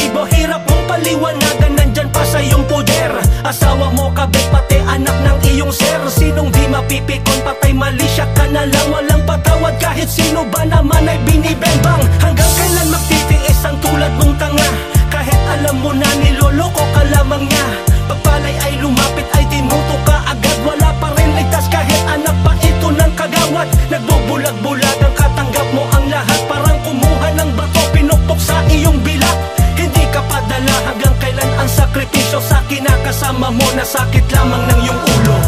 motibo. Hirap mong paliwanagan, nandyan pa sa iyong poder. Asawa mo, kabit, pati anak ng iyong sir. Sinong di mapipikon, patay mali siya ka na lang. Walang patawad kahit sino ba naman ay binibembang. Hanggang kailan magtitiis ang tulad mong tanga? Kahit alam mo na niloloko ka lamang niya. Pagpalay ay lumapit ay tinuto ka agad. Wala pa rin ligtas kahit anak pa ito ng kagawad. Nagbubulag-bulag ang katanggap mo ang lahat. Parang kumuha ng bato, pinukpok sa iyong bilat. Hindi ka padala, hanggang kailan ang sakripisyo sa kinakasama mo na sakit lamang ng iyong ulo.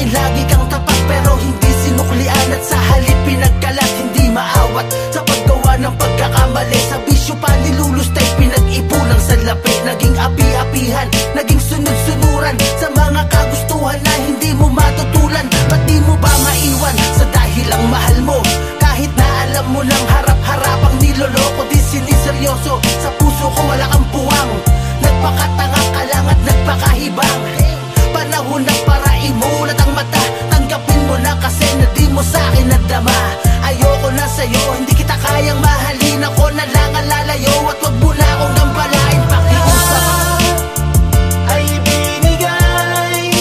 Lagi kang tapat pero hindi sinuklian, at sa halip pinagkalat, hindi maawat sa paggawa ng pagkakamali. Sa bisyo pa nilulustay, pinag-ipulang sa lapi. Naging api-apihan, naging sunod-sunuran sa mga kagustuhan na hindi mo matutulan. Ba't di mo ba maiwan sa dahilang mahal mo? Kahit na alam mo ng harap-harapang niloloko, di siniseryoso. Sa puso ko wala kang puwang, nagpakatanga ka lang at nagpakahibang. Panahon na para imulat ang mata, tanggapin mo na kasi na di mo sa'kin nadama. Ayoko na sa'yo, hindi kita kayang mahalin. Ako na lang ang lalayo at wag mo na akong gambalain. Pakiusap ay binigay,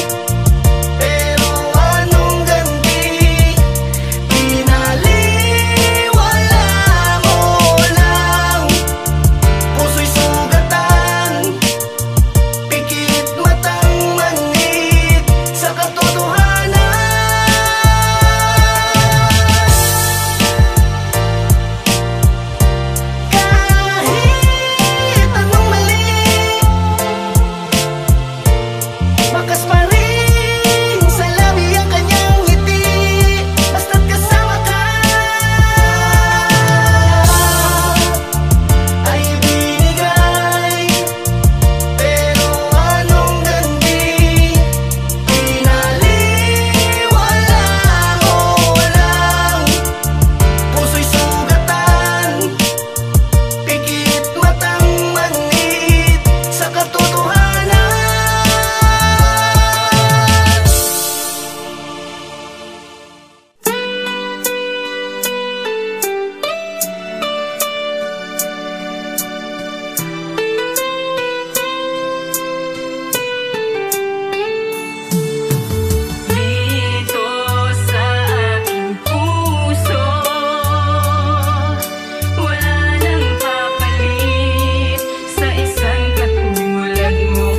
pero anong ganti? Pinaliwala mo lang, puso'y sugatan, pikit matang manid sa katotohanan. Kahit anong mali, bakas pa rin sa labi ang kanyang ngiti, basta't kasama ka. Ay binigay, pero anong ganti? Pinaliwala mo lang, puso'y sugatan, pikit matang manid sa katotohanan. Dito sa aking puso, wala nang papalit sa isang katulad mo.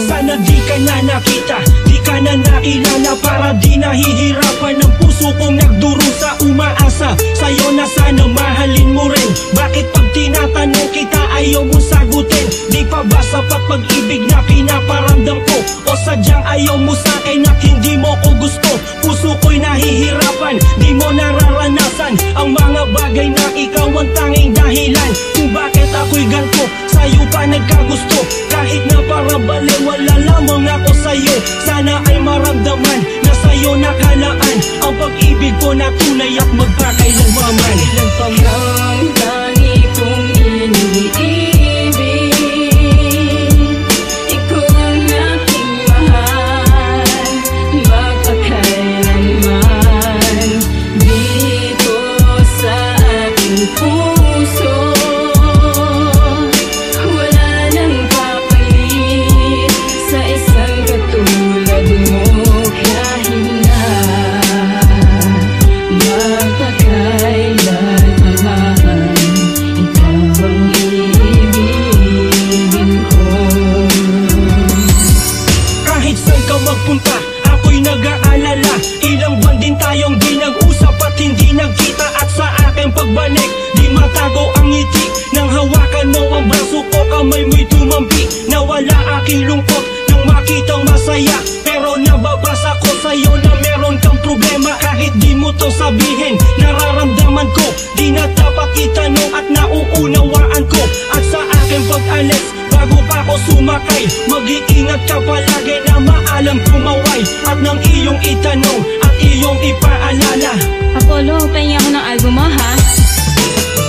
Sana di ka na nakita, di ka na nakilala, para di nahihirapan ang puso kong nagdurusa. Umaasa sa'yo na sana mahalin mo rin. Bakit pag tinatanong kita ayaw mo sagutin? Di pa ba sapat pag-ibig na pinaparamdam ko? O sadyang ayaw mo sa'kin at hindi mo ko gusto? Puso ko'y nahihirapan, di mo nararanasan ang mga bagay na ikaw ang tanging dahilan kung bakit ako'y ganito, sa'yo pa nagkagusto. Kahit na para baliwala lamang ako sa'yo, sana ay maramdaman na sa'yo nakalaan ang pag-ibig ko na tunay at magpakailanman. Ilan pa ang tangi kong iniibig, ikaw ang aking mahal, magpakailanman. Dito sa aking puso, wala nang papalit sa isang katulad mo. Kahit na magpakailanman, ikaw ang iibigin ko. Kahit saan ka magpunta, ako'y nag-aalala. Ilang buwan din tayong di nag-usap at hindi nagkita. At sa aking pagbalik, di matago ang ngiti nang hawakan mo ang braso ko, kamay mo'y tumampi. Nawala aking lungkot nang makitang masaya, pero nababasa ko sa'yo na meron kang problema. Kahit di mo to sabihin, nararamdaman ko, di na dapat itanong at nauunawaan ko. At sa aking aalis. Bago pa ako sumakay, mag-iingat ka palagi na maalam kumaway. At nang iyong itanong at iyong ipaalala, Apollo, pahingi ako ng album mo, ha?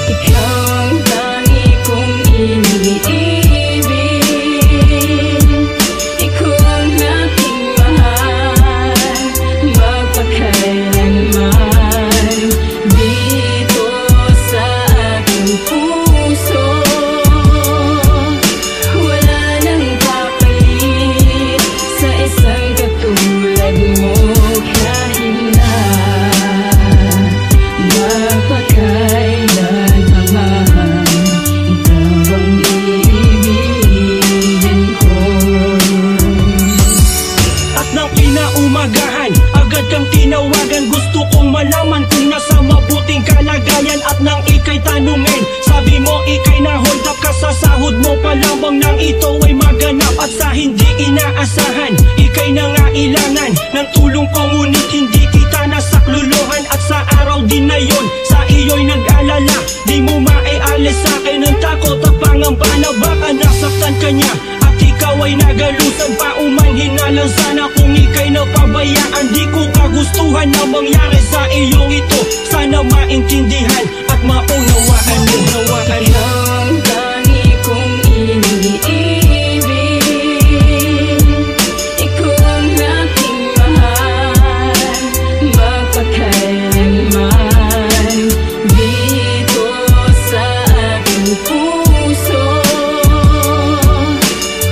Ikaw ang tangi kong iniibig, ikaw ang aking mahal, magpakailanman dito sa aking puso. Wala nang kapalit sa isang katulad mo, kahit na magpakailanman ikaw ang iibigin ko. at nang kinaumagahan, agad kang tinawagan. Gusto kong malaman kung nasa mabuting kalagayan. At nang ika'y tanungin, sabi mo ika'y na-hold up ka sa sahod mo pa lamang nang ito ay maganap. At sa hindi inaasahan, ika'y nangailangan ng tulong ko, ngunit hindi kita nasakluluhan. At sa araw din na yun, sa iyo'y nag-alala, di mo maialis sa akin ang takot at pangamba na baka nasaktan ka niya. At ikaw ay nagalusan pa umanghinalang sana kung ika'y napabayaan. Di ko kagustuhan na mangyari sa iyong ito. Sana maintindihan at maunawaan mo. Ikaw ang tangi kong iniibig, ikaw ang aking mahal, magpakailanman dito sa aking puso.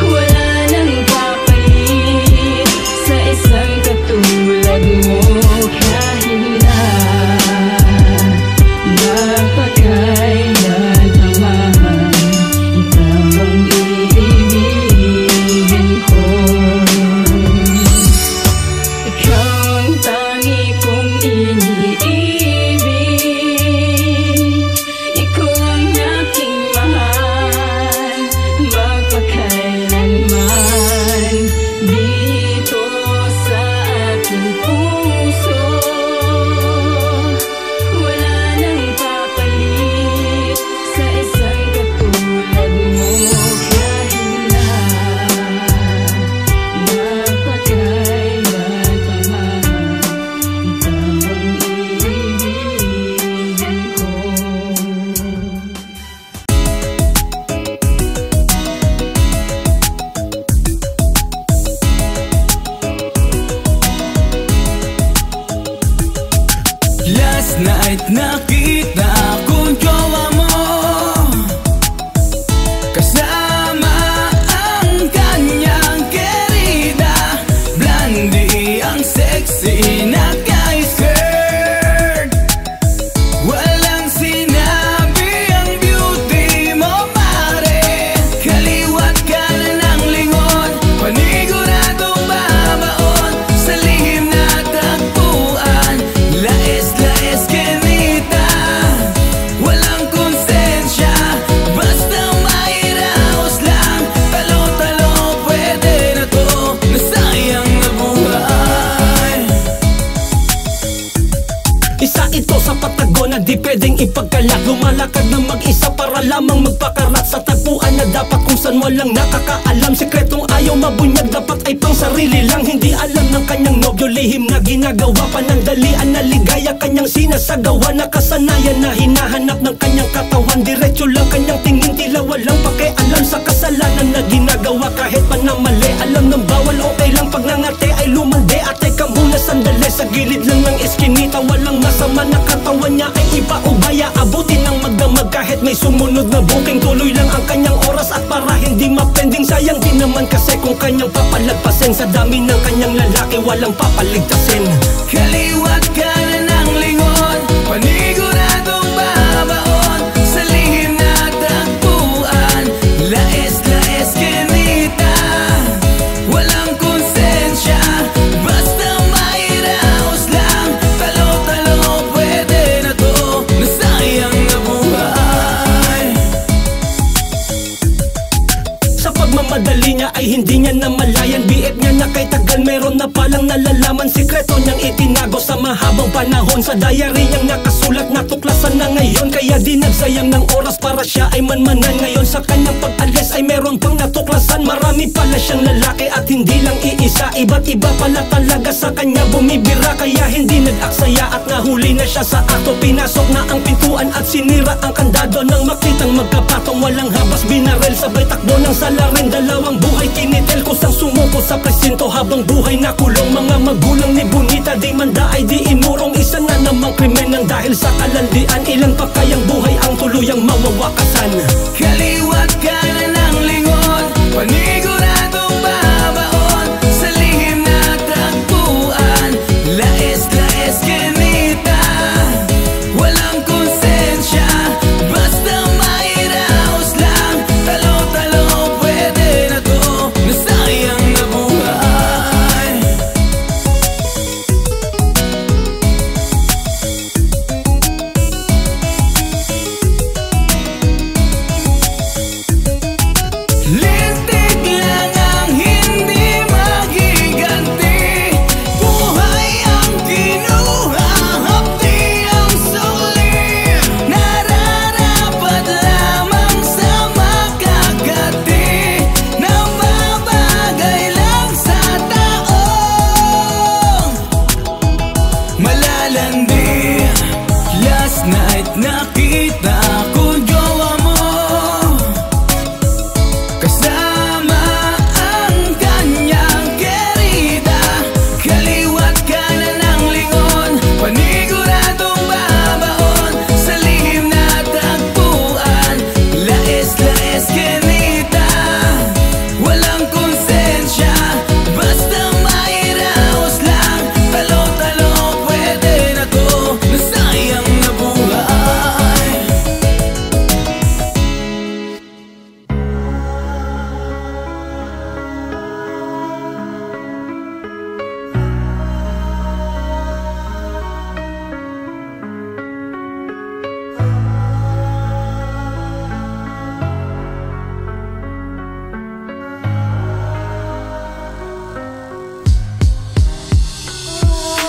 Wala nang kapalit sa isang katulad mo, kahit na magpakailanman ikaw ang iibigin ko. Ikaw ang tangi kong iniibig, ikaw ang aking mahal, magpakailanman dito sa aking puso. Wala nang papalit sa isang katulad mo, kahit na magpakailanman ikaw ang iibigin ko. Last night nakita akong jowa mo, kasama ang kanyang querida. Blondie ang sexy na skirt. Walang sinabi ang beauty mo, pare. Kaliwat ka na ng lingon, paniguradong babaon sa lihim na tagpuan. Lais-lais kinita, walang konsensya, basta mairaos lang. Talo-talo pwede na to, nasayang na buhay. Isa ito sa patago na di pwedeng ipagkalat. Lumalakad na mag-isa para lamang magpakarat sa tagpuan na dapat kung saan walang nakakaalam. Sekretong ayaw mabunyag, dapat ay pang sarili lang. Hindi alam ng kanyang nobyo, lihim na ginagawa. Panandalian na ligaya kanyang sinasagawa. Nakasanayan na hinahanap ng kanyang katawan. Diretso lang kanyang tingin, tila walang pakialam sa kasalanan na ginagawa. Kahit pa na mali, alam ng bawal, okay lang pag nangate ay lumande. At teka muna sandali, sa gilid lang ng eskinita, walang masama na katawan niya ay iba o baya. Abutin ng magdamag kahit may sumunod na booking. Tuloy lang ang kanyang oras at para hindi mapending. Sayang din naman kasi kung kanyang papalagpasin. Sa dami ng kanyang lalaki walang papaligtasin. Kaliwat ka na ng lingon, paniguradong babaon sa lihim na tagpuan. Lais-lais kinita, walang konsensya, basta mairaos lang. Talo-talo pwede na to, nasayang na buhay. Sa pagmamadali niya ay hindi niya namalayan. Biit niya na kay tagal meron na palang nalalaman. Sikreto niyang itinago sa mahabang panahon. Sa diary niyang nakasulat, natuklasan na ngayon. Kaya di nagsayang ng oras para siya ay manmanan. Ngayon sa kanyang pag-alis ay meron pang natuklasan. Marami pala siyang lalaki at hindi lang iisa. Iba't iba pala talaga sa kanya bumibira. Kaya hindi nag-aksaya at nahuli na siya sa ato. Pinasok na ang pintuan at sinira ang kandado. Nang makitang magkapatong walang habas binarel, sabay takbo ng salarin. Dalawang buhay kinitel, kusang sumuko sa presinto habang buhay na kulong. Mga magulang ni Bonita di manda ay di inurong. Isa na namang krimen ng dahil sa kalandian. Ilan pa kayang buhay ang tuluyang mawawakasan? Kaliwat kanan ng lingon, paniguradong babaon sa lihim na tagpuan. Lais-lais kinita, walang konsensya, basta mairaos lang. Talo-talo pwede na to, nasayang na buhay. Lintik lang ang hindi magiganti, buhay ang kinuha, hapdi ang suli. Nararapat lamang sa makakati, na mabagay lang sa taong malalandi. Last night nakita ko jowa mo, kasama ang kanyang kerida. Kaliwat kanan ng lingon, paniguradong babaon sa lihim na tagpuan. Lais-lais kinita, walang konsensya, basta mairaos lang. Talo-talo pwede na to, nasayang na buhay.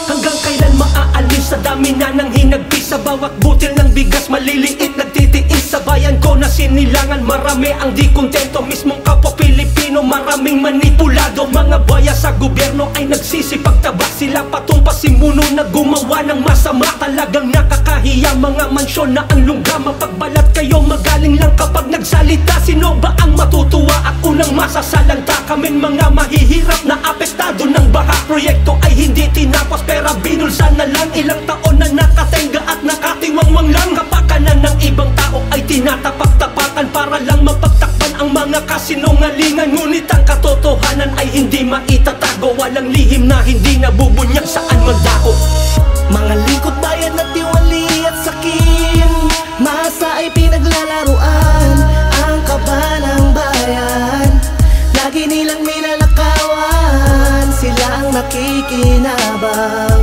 Hanggang kailan maaalis sa dami na ng hinagpis? Sa bawat butil ng bigas maliliit nagtitiis. Sa bayan ko na sinilangan marami ang di kontento. Mismong kapwa Pilipino maraming manipulado. Mga baya sa gobyerno ay nagsisipagtaba. Sila patong pasimuno na gumawa ng masama. Talagang nakakahiya, mga mansyon na ang lungga. Mapagbalat kayo magaling lang kapag nagsalita. Sino ba ang matutuwa at unang masasalanta? Kaming mga mahihirap na apektado ng baha. Proyekto ay hindi tinapos, pera binulsa na lang. Ilang taon na nakatenga at nakatiwangwang lang. Kapakanan ng ibang tao ay tinatapak-tapakan para lang mapagtakpan ang mga kasinungalingan. Ngunit ang katotohanan ay hindi maitatago. Walang lihim na hindi nabubunyag saan magdako. Mga lingkod bayan na tiwali at sakim, masa ay pinaglalaruan ang kaba ng bayan. Lagi nilang ninanakawan, sila ang nakikinabang.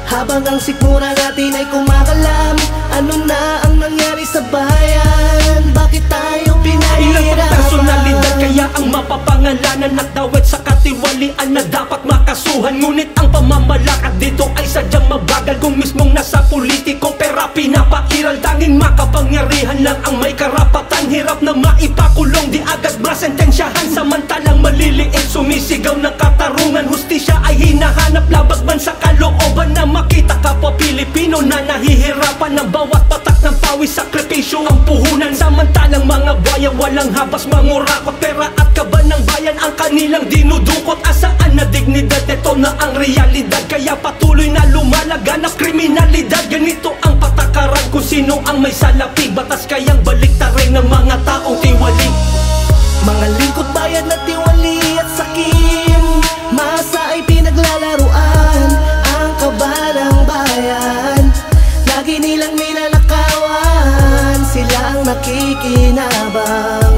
Habang ang sikmura natin ay kumakalam, ano na ang nangyari sa bayan? Bakit tayo Ilang pang personalidad pinahirapan? kaya ang mapapangalanan at dawit sa katiwalian na dapat makasuhan. Ngunit ang pamamalakad dito ay sadyang mabagal. Kung mismong nasa politiko pera pinapairal, tanging makapangyarihan lang ang may karapatan. Hirap na maipakulong, di agad masentensyahan. Samantalang maliliit sumisigaw ng katarungan. Hustisya ay hinahanap, labagman sa kalooban. Na makita kapwa Pilipino na nahihirapan ng bawat patak ng pawis, sakripisyo ang puhunan. Samantalang mga bayan walang habas, mangurakot. Pera at kaban ng bayan ang kanilang dinudukot. Asaan na dignidad, ito na ang realidad. Kaya patuloy na lumalagan ang kriminalidad. Ganito ang patakaran kung sino ang may salapi. Batas kayang baliktarin ng mga taong tiwali. Mga lingkod bayan na tiwali at sakim, masa ay pinaglalaruan ang kaba ng bayan. Lagi nilang ninanakawan, sila ang nakikinabang.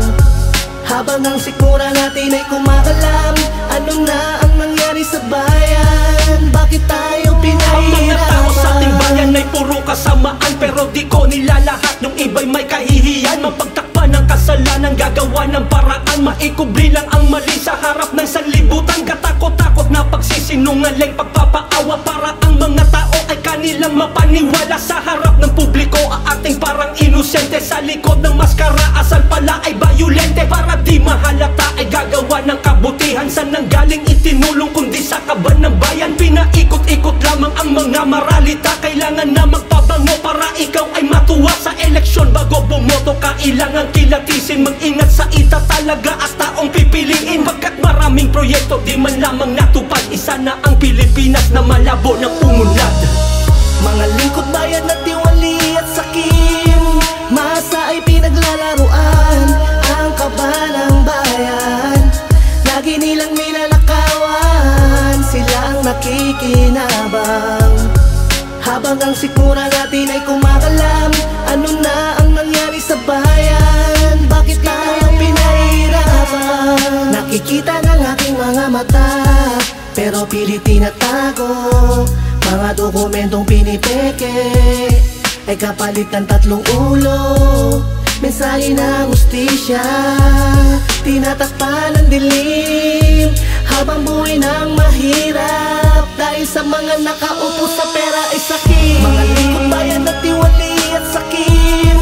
Habang ang sikmura natin ay kumakalam, ano na ang nangyari sa bayan? Bakit tayo Ang mga tao sa ating bayan pinahirapan? ay puro kasamaan, pero di ko nilalahat. Yung iba'y may kahihiyan, mapagtakpan ng kasalanan, gagawa ng paraan. Maikubli lang ang mali sa harap ng sanlibutan. Katakot-takot na pagsisinungaling, pagpapaawa para ang mga tao ay kanilang mapaniwala. Sa harap ng publiko, ating parang inosente. Sa likod ng maskara, asal pala ay bayulente. Para di mahalata ay gagawa ng kabutihan. Saan nanggaling itinulong kundi sa kaban ng bayan? Pinaikot-ikot lamang ang mga maralita. Kailangan na magpabango para ikaw ay matuwa sa eleksyon. Bago bumoto kailangan kilatisin, mag-ingat sa ita talaga at taong pipiliin. Pagkat maraming proyekto di man lamang natupad, isa na ang Pilipinas na malabo na umunlad. Mga lingkod bayan na tiwali at sakim, masa ay pinaglalaruan ang kaban ng bayan. Lagi nilang ninanakawan, sila ang nakikinabang. Habang ang sikmura natin ay kumakalam, ano na ang nangyari sa bayan? Bakit tayo pinahirapan? Nakikita ng aking mga mata, pero pilit tinatago. Mga dokumentong pinipeke ay kapalit ng 3 ulo. Mensahe ng hustisya, tinatakpan ng dilim. Habang buhay ng mahirap, dahil sa mga nakaupo sa pera ay sakit. Mga lingkod bayan na tiwali at sakim,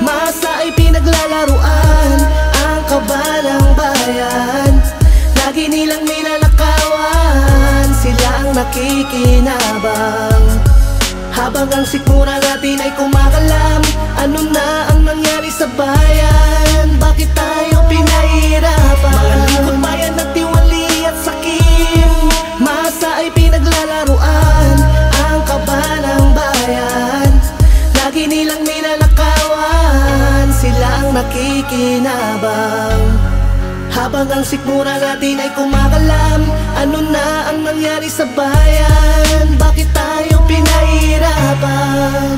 masa ay pinaglalaruan ang kaban ng bayan. Lagi nilang ninanakawan, sila ang nakikinabang. Habang ang sikmura natin ay kumakalam, ano na ang nangyari sa bayan? Bakit tayo pinahirapan? Mga lingkod bayan na tiwali at sakim, masa ay pinaglalaruan ang kaban ng bayan. Lagi nilang ninanakawan, sila ang nakikinabang. Habang ang sikmura natin ay kumakalam, ano na ang nangyari sa bayan? Bakit tayo pinahirapan?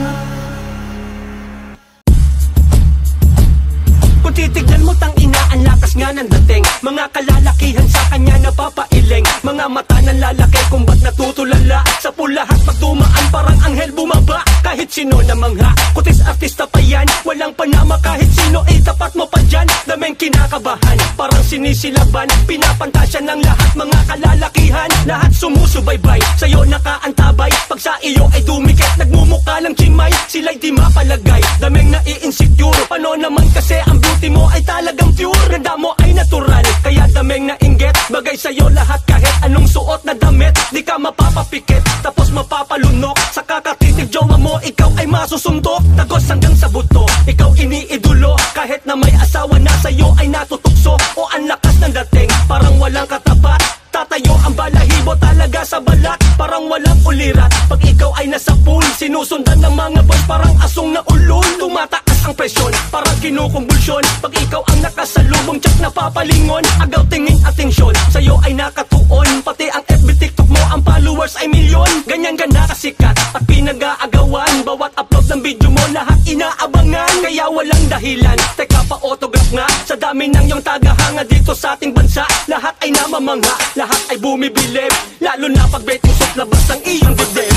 Kung titignan mo tangina, ang lakas nga ng dating. Mga kalalakihan sa kanya napapailing. Mga mata ng lalaki kung ba't natutulala. Sa pulahat pag dumaan parang anghel bumaba. Kahit sino na mangha, kutis artista pa yan. Walang panama kahit sino, tapat mo pa dyan. Daming kinakabahan, parang sinisilaban. Pinapantasya ng lahat mga kalalakihan. Lahat sumusubaybay, sa'yo nakaantabay. Pag sa iyo ay dumikit, nagmumukha lang chingmay. Sila'y di mapalagay, daming nai-insecure. Paano naman kasi ang beauty mo ay talagang pure. Ganda mo ay natural, kaya daming nainggit. Bagay sa'yo lahat kahit anong suot na damit. Di ka mapapapikit, tapos mapapalunok. Sa kakatitig jowa mo, ikaw ay masusundok. Tagos hanggang sa buto, ikaw iniidulo. Kahit na may asawa na sa'yo ay natutukso. O ang lakas ng dating, parang walang katapat. Tatayo ang balahibo talaga sa balat, parang walang ulirat. Pag ikaw ay nasa pool, sinusundan ng mga boys parang asong na ulol. Tumataas ang presyon, parang kinukumbulsyon. Pag ikaw ang nakasalubong, tsak na papalingon. Agaw tingin atensyon, sa'yo ay nakatuon. Pati ang FB TikTok mo, ang followers ay milyon. Ganyan ka nakasikat at pinag-aagawan. Bawat upload ng video mo, lahat inaabangan. Kaya walang dahilan, teka pa autograph nga. Sa dami ng iyong tagahanga dito sa ating bansa, lahat ay namamangha, lahat ay bumibilib. Lalo na pag betting shot, labas ang iyong dibdib.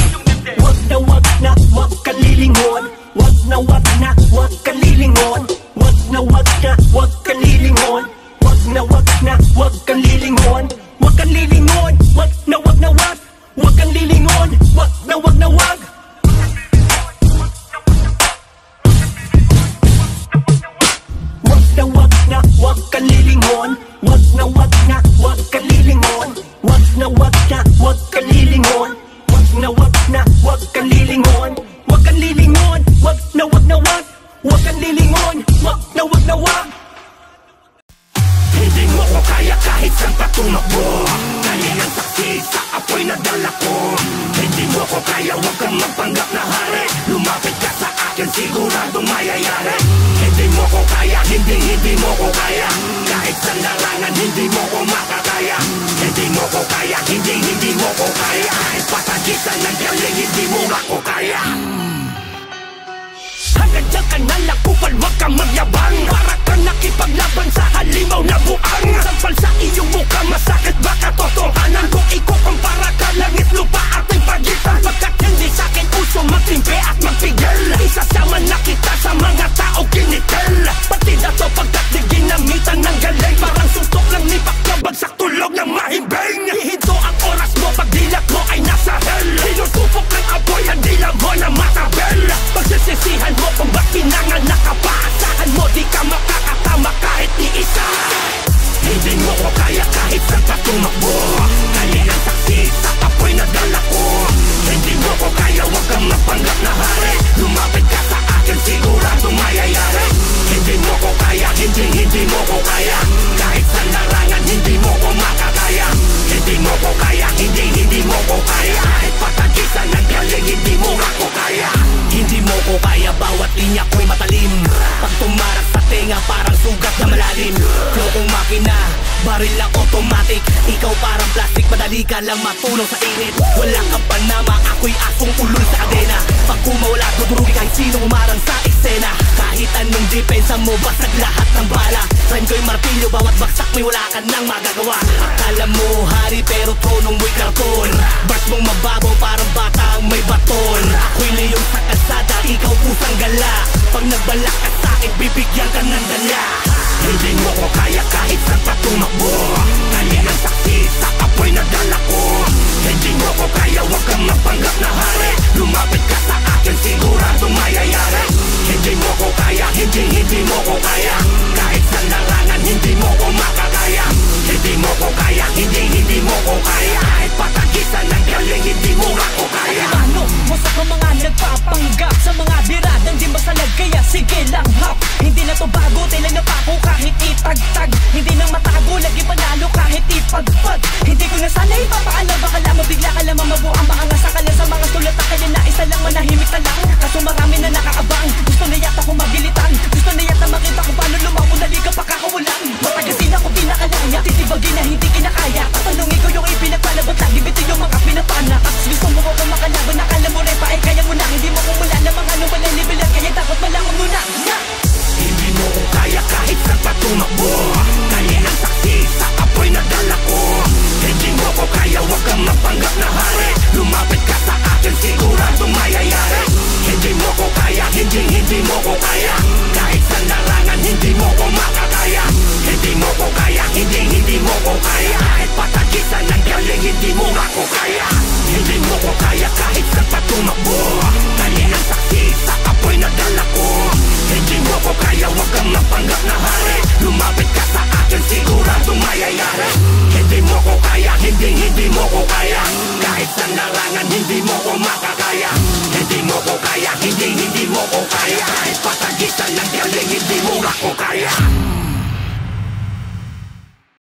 Wag na wag kalilingon. Wag na wag kalilingon. Wag na wag kalilingon. Wag na wag kalilingon. Wag kang lilingon. Wag na wag kang lilingon. Wag na wag. Wag na wag kalilingon. Wag na wag kalilingon. Wag na wag kalilingon. Wag na wag kalilingon. Wag kang lilingon. Wag na wag kang lilingon. Wag na wag. Hindi mo ko kaya kahit saan pa tumakbo. Kalinang saksi sa apoy na dala ko. Hindi mo ko kaya, wag kang magpanggap na hari. Lumapit ka sa akin, siguradong mayayari. Hindi mo ko kaya, hindi mo ko kaya. Kahit sa larangan, hindi mo ko makakaya. Hindi mo ko kaya, hindi mo ko kaya. Kahit patagisan ng galing, hindi mo ako kaya. Hanggang dyan ka nalang kupal, wag kang magyabang. Para kang nakipaglaban sa halimaw na buang. Sampal sa iyong mukha, masakit ba katotohanan? Kung ikukumpara ka, langit lupa ating pagitan. Pagkat hindi sa'kin uso magtimpe at magpigil. Isasama na kita sa mga tao kinitil. Pati na to pagkat di ginamitan ng galing. Parang suntok lang ni Pacquiao, bagsak tulog ng mahimbing. Hihinto ang oras mo, pag dilat mo ay nasa hell. Hinusupok ng apoy, hindi lang mo na matabel. Pagsisisihan mo kung ba't pinanganak ka pa. Asahan mo di ka makakatama kahit iisa. tumakbo. Kalinang saksi sa apoy na dala ko. Hindi mo ko kaya, wag kang mapanggap na hari. Lumapit ka sa akin, siguradong mayayari. Hindi mo ko kaya, hindi mo ko kaya. Kahit sa larangan, hindi mo ko makakaya. Hindi mo ko kaya, hindi mo ko kaya. Kahit patagisan ng galing, hindi mo ako kaya. Hindi mo ko kaya, bawat linya ko'y matalim. Pag tumarak sa tenga, parang sugat na malalim. Flow kong makina, baril lang automatic. Ikaw parang plastic, madali ka lang matulong sa init. Wala kang panama, ako'y asong ulol sa kadena. Pag kumawala, dudurugi kahit sino umarang sa eksena. Kahit anong depensa mo, basag lahat ng bala. Rhyme ko'y martilyo, bawat baksak may wala ka nang magagawa. Akala mo hari, pero tronong mo'y karton. Bars mong mababaw, parang batang may baton. Ako'y leon sa kalsada, ikaw pusang gala. Pag nagbalak ka sa'kin, bibigyan ka ng dala. Hindi mo ko kaya kahit saan pa tumakbo. Kalinang saksi sa apoy na dala ko. Hindi mo ko kaya, wag kang mapanggap na hari. Lumapit ka sa akin, siguradong mayayari. Hindi mo ko kaya, hindi mo ko kaya. Kahit sa larangan, hindi mo ko makakaya. Hindi mo ko kaya, hindi mo ko kaya. Kahit patagisan ng galing, hindi mo ako kaya. Ano mo sa mga nagpapanggap, sa mga biradang di masalag, kaya sige lang hap. Hindi na to bago, tila na pa ako kahit itagtag. Hindi nang matago, lagi panalo kahit ipagpag. Hindi ko na sana ipapaalam, baka lang mabigla ka lang mamabuang. Baka nga sakala sa mga sulat na kaya na isa lang, manahimik na lang. Kaso marami na nakaabang, gusto na yata kong magilitan. Gusto na yata makita kung paano lumapo, dali ka pakakawalan. Matagasin ako pinakalaya, titibagin na hindi kinakaya. Tatanungin ko yung ipinagpalabot, lagi bito yung mga pinapana. Tapos gusto mo ko makalaban, nakala mo rin pa ay kaya mo na. Hindi mo ko mula namang ano walang levelan, kaya dapat malaman mo na. Hindi mo ko kaya kahit saan pa tumakbo. Kalinang saksi sa apoy na dala ko. Hindi mo ko kaya, wag kang mapanggap na hari. Lumapit ka sa akin, siguradong mayayari. Hindi mo ko kaya, hindi mo ko kaya. Kahit sa larangan, hindi mo ko makakaya. Hindi mo ko kaya, hindi mo ko kaya. Kahit patagisan ng galing, hindi mo ako kaya. Hindi mo ko kaya kahit saan pa tumakbo. Kalinang saksi sa apoy na dala ko. Hindi mo ko kaya, wag kang mapanggap na hari. Lumapit ka sa akin, siguradong mayayari. Hindi mo ko kaya, hindi mo ko kaya. Kahit sa larangan, hindi mo ko makakaya. Hindi mo ko kaya, hindi mo ko kaya. Kahit patagisan ng galing, hindi mo ako kaya.